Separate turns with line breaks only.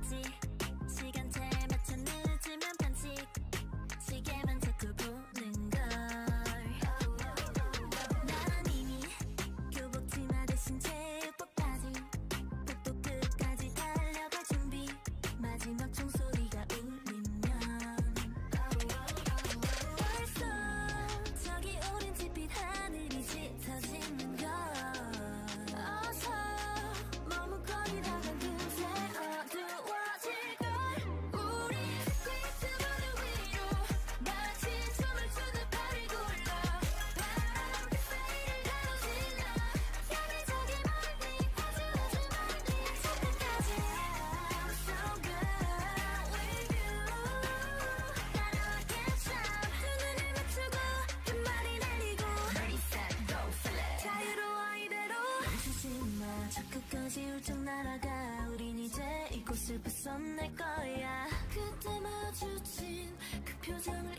맞지. 시간차에 맞춰 늦으면 반칙. 시계만 자꾸 보는 걸. 난 이미 교복 치마 대신 체육복까지. 복도 끝까지 달려갈 준비. 마지막 종소리가 울리면 벌써 저기 오른 짙빛 하늘이 짙어지는 걸. 어서 머뭇거리다간 금세 어두워질걸. 우리 스케이트보드 위로 마치 춤을 추듯 발을 굴러 바람 그 사이를 가로질러 여기저기 멀리 아주 멀리 저 끝까지. I'm so good with you. 따라하게 참 두 눈을 맞추고 끝말이 날리고 Ready set go flat. 자유로워 이대로 멈추지마. 저 끝까지 훌쩍 날아가. 우린 이제 이곳을 벗어날 거야. 그때 마주친 그 표정을